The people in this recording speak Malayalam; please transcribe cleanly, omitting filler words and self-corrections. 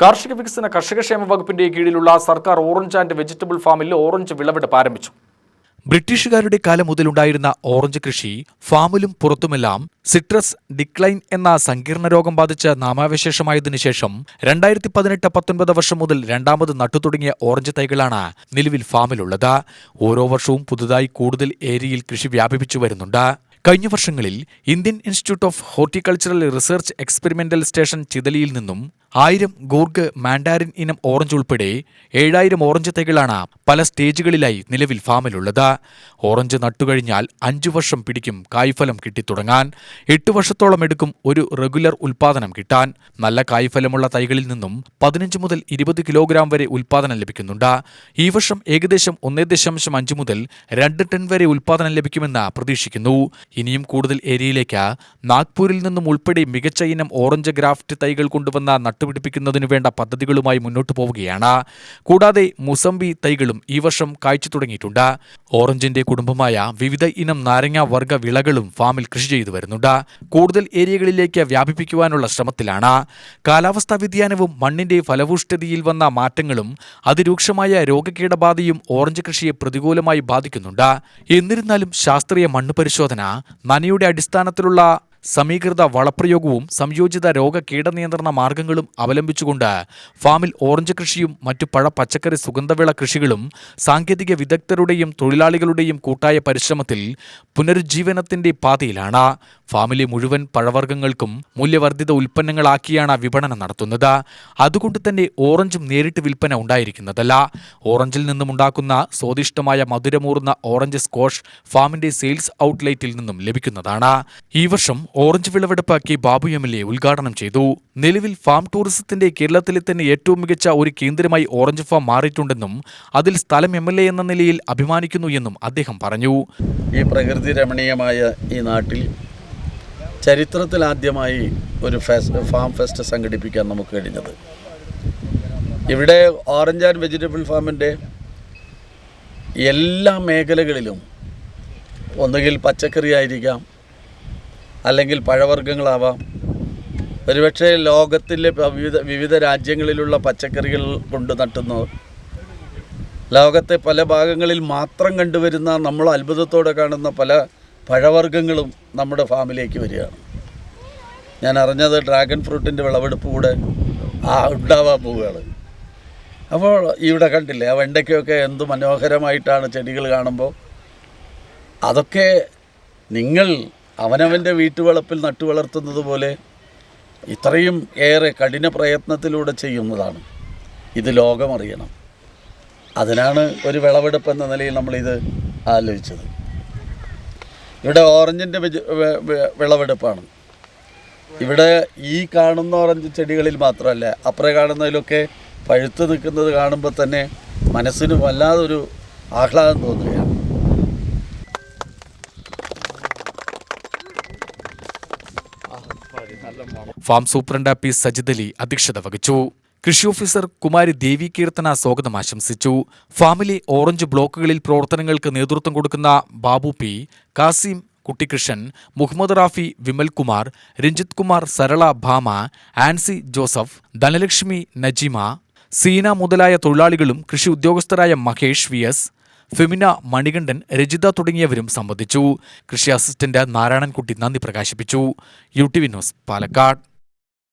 കാർഷിക വികസന കർഷകക്ഷേമ വകുപ്പിന്റെ കീഴിലുള്ള സർക്കാർ ഓറഞ്ച് ആൻഡ് വെജിറ്റബിൾ ഫാമിൽ ഓറഞ്ച് വിളവെടുപ്പ് ആരംഭിച്ചു. ബ്രിട്ടീഷുകാരുടെ കാലം മുതലുണ്ടായിരുന്ന ഓറഞ്ച് കൃഷി ഫാമിലും പുറത്തുമെല്ലാം സിട്രസ് ഡിക്ലൈൻ എന്ന സങ്കീർണ രോഗം ബാധിച്ച് നാമാവശേഷമായതിനു ശേഷം 2018-19 വർഷം മുതൽ രണ്ടാമത് നട്ടുതുടങ്ങിയ ഓറഞ്ച് തൈകളാണ് നിലവിൽ ഫാമിലുള്ളത്. ഓരോ വർഷവും പുതുതായി കൂടുതൽ ഏരിയയിൽ കൃഷി വ്യാപിപ്പിച്ചു വരുന്നുണ്ട്. കഴിഞ്ഞ വർഷങ്ങളിൽ Indian institute of horticultural research experimental station ചിതലിയിൽ നിന്നും 1000 ഗൂർഗ് മാൻഡാരിൻ ഇനം ഓറഞ്ച് ഉൾപ്പെടെ 7000 ഓറഞ്ച് തൈകളാണ് പല സ്റ്റേജുകളിലായി നിലവിൽ ഫാമിലുള്ളത്. ഓറഞ്ച് നട്ടുകഴിഞ്ഞാൽ 5 വർഷം പിടിക്കും കായ്ഫലം കിട്ടിത്തുടങ്ങാൻ. 8 വർഷത്തോളം എടുക്കും ഒരു റെഗുലർ ഉൽപ്പാദനം കിട്ടാൻ. നല്ല കായ്ഫലമുള്ള തൈകളിൽ നിന്നും 15 മുതൽ 20 കിലോഗ്രാം വരെ ഉൽപ്പാദനം ലഭിക്കുന്നുണ്ട്. ഈ വർഷം ഏകദേശം 1.5 മുതൽ 2 ടൺ വരെ ഉൽപ്പാദനം ലഭിക്കുമെന്ന് പ്രതീക്ഷിക്കുന്നു. ഇനിയും കൂടുതൽ ഏരിയയിലേക്ക് നാഗ്പൂരിൽ നിന്നും ഉൾപ്പെടെ മികച്ച ഇനം ഓറഞ്ച് ഗ്രാഫ്റ്റ് തൈകൾ കൊണ്ടുവന്ന നട്ടുപിടിപ്പിക്കുന്നതിനു വേണ്ട പദ്ധതികളുമായി മുന്നോട്ടു പോവുകയാണ്. കൂടാതെ മുസംബി തൈകളും ഈ വർഷം കായ്ച്ചു തുടങ്ങിയിട്ടുണ്ട്. ഓറഞ്ചിന്റെ കുടുംബമായ വിവിധ ഇനം നാരങ്ങ വർഗ്ഗ വിളകളും ഫാമിൽ കൃഷി ചെയ്തു വരുന്നുണ്ട്. കൂടുതൽ ഏരിയകളിലേക്ക് വ്യാപിപ്പിക്കുവാനുള്ള ശ്രമത്തിലാണ്. കാലാവസ്ഥാ വ്യതിയാനവും മണ്ണിന്റെ ഫലഭൂഷ്ഠതയിൽ വന്ന മാറ്റങ്ങളും അതിരൂക്ഷമായ രോഗകീടബാധയും ഓറഞ്ച് കൃഷിയെ പ്രതികൂലമായി ബാധിക്കുന്നുണ്ട്. എന്നിരുന്നാലും ശാസ്ത്രീയ മണ്ണ് പരിശോധന, നനയുടെ അടിസ്ഥാനത്തിലുള്ള സമീകൃത വളപ്രയോഗവും സംയോജിത രോഗകീടനിയന്ത്രണ മാർഗങ്ങളും അവലംബിച്ചുകൊണ്ട് ഫാമിൽ ഓറഞ്ച് കൃഷിയും മറ്റു പച്ചക്കറി സുഗന്ധവിള കൃഷികളും സാങ്കേതിക വിദഗ്ധരുടെയും തൊഴിലാളികളുടെയും കൂട്ടായ പരിശ്രമത്തിൽ പുനരുജ്ജീവനത്തിന്റെ പാതയിലാണ്. ഫാമിലെ മുഴുവൻ പഴവർഗ്ഗങ്ങൾക്കും മൂല്യവർദ്ധിത ഉൽപ്പന്നങ്ങളാക്കിയാണ് വിപണനം നടത്തുന്നത്. അതുകൊണ്ട് തന്നെ ഓറഞ്ചും നേരിട്ട് വിൽപ്പന ഉണ്ടായിരിക്കുന്നതല്ല. ഓറഞ്ചിൽ നിന്നുമുണ്ടാക്കുന്ന സ്വാദിഷ്ടമായ മധുരമൂർന്ന ഓറഞ്ച് സ്ക്വാഷ് ഫാമിന്റെ സെയിൽസ് ഔട്ട്ലെറ്റിൽ നിന്നും ലഭിക്കുന്നതാണ്. ഈ വർഷം ഓറഞ്ച് വിളവെടുപ്പ് കെ ബാബു MLA ഉദ്ഘാടനം ചെയ്തു. നിലവിൽ ഫാം ടൂറിസത്തിന്റെ കേരളത്തിലെ തന്നെ ഏറ്റവും മികച്ച ഒരു കേന്ദ്രമായി ഓറഞ്ച് ഫാം മാറിയിട്ടുണ്ടെന്നും അതിൽ സ്ഥലം MLA എന്ന നിലയിൽ അഭിമാനിക്കുന്നു എന്നും അദ്ദേഹം പറഞ്ഞു. ഈ പ്രകൃതി രമണീയമായ ഈ നാട്ടിൽ ചരിത്രത്തിലാദ്യമായി ഒരു ഫാം ഫെസ്റ്റ് സംഘടിപ്പിക്കാൻ നമുക്ക് കഴിഞ്ഞത്. ഇവിടെ ഓറഞ്ച് ആൻഡ് വെജിറ്റബിൾ ഫാമിൻ്റെ എല്ലാ മേഖലകളിലും ഒന്നുകിൽ പച്ചക്കറി ആയിരിക്കാം, അല്ലെങ്കിൽ പഴവർഗ്ഗങ്ങളാവാം. ഒരുപക്ഷെ ലോകത്തിലെ വിവിധ രാജ്യങ്ങളിലുള്ള പച്ചക്കറികൾ കൊണ്ട് നട്ടുന്നവർ, ലോകത്തെ പല ഭാഗങ്ങളിൽ മാത്രം കണ്ടുവരുന്ന നമ്മൾ അത്ഭുതത്തോടെ കാണുന്ന പല പഴവർഗ്ഗങ്ങളും നമ്മുടെ ഫാമിലേക്ക് വരികയാണ്. ഞാൻ അറിഞ്ഞത് ഡ്രാഗൺ ഫ്രൂട്ടിൻ്റെ വിളവെടുപ്പ് കൂടെ ഉണ്ടാവാൻ പോവുകയാണ്. അപ്പോൾ ഇവിടെ കണ്ടില്ലേ, ആ വെണ്ടയ്ക്കൊക്കെ എന്ത് മനോഹരമായിട്ടാണ് ചെടികൾ കാണുമ്പോൾ. അതൊക്കെ നിങ്ങൾ അവനവൻ്റെ വീട്ടുവളപ്പിൽ നട്ടുവളർത്തുന്നത് പോലെ ഇത്രയും ഏറെ കഠിന പ്രയത്നത്തിലൂടെ ചെയ്യുന്നതാണ്. ഇത് ലോകമറിയണം. അതിനാണ് ഒരു വിളവെടുപ്പ് എന്ന നിലയിൽ നമ്മളിത് ആലോചിച്ചത്. ഇവിടെ ഓറഞ്ചിൻ്റെ വിളവെടുപ്പാണ്. ഇവിടെ ഈ കാണുന്ന ഓറഞ്ച് ചെടികളിൽ മാത്രമല്ല, അപ്പുറം കാണുന്നതിലൊക്കെ പഴുത്ത് നിൽക്കുന്നത് കാണുമ്പോൾ തന്നെ മനസ്സിന് വല്ലാതൊരു ആഹ്ലാദം തോന്നുകയാണ്. Farm superintendent P. Sajid Ali അധ്യക്ഷത വഹിച്ചു. കൃഷി ഓഫീസർ കുമാരി ദേവി കീർത്തന സ്വാഗതം ആശംസിച്ചു. ഫാമിലെ ഓറഞ്ച് ബ്ലോക്കുകളിൽ പ്രവർത്തനങ്ങൾക്ക് നേതൃത്വം കൊടുക്കുന്ന ബാബു P, കാസിം കുട്ടികൃഷ്ണൻ, മുഹമ്മദ് റാഫി, വിമൽ കുമാർ, രഞ്ജിത് കുമാർ, സരള ഭാമ, ആൻസി ജോസഫ്, ധനലക്ഷ്മി, നജീമ, സീന മുതലായ തൊഴിലാളികളും കൃഷി ഉദ്യോഗസ്ഥരായ മഹേഷ് VS, ഫെമിന, മണികണ്ഠൻ, രജിത തുടങ്ങിയവരും സംബന്ധിച്ചു. കൃഷി അസിസ്റ്റന്റ് നാരായണൻകുട്ടി നന്ദി പ്രകാശിപ്പിച്ചു. UTV news, Palakkad.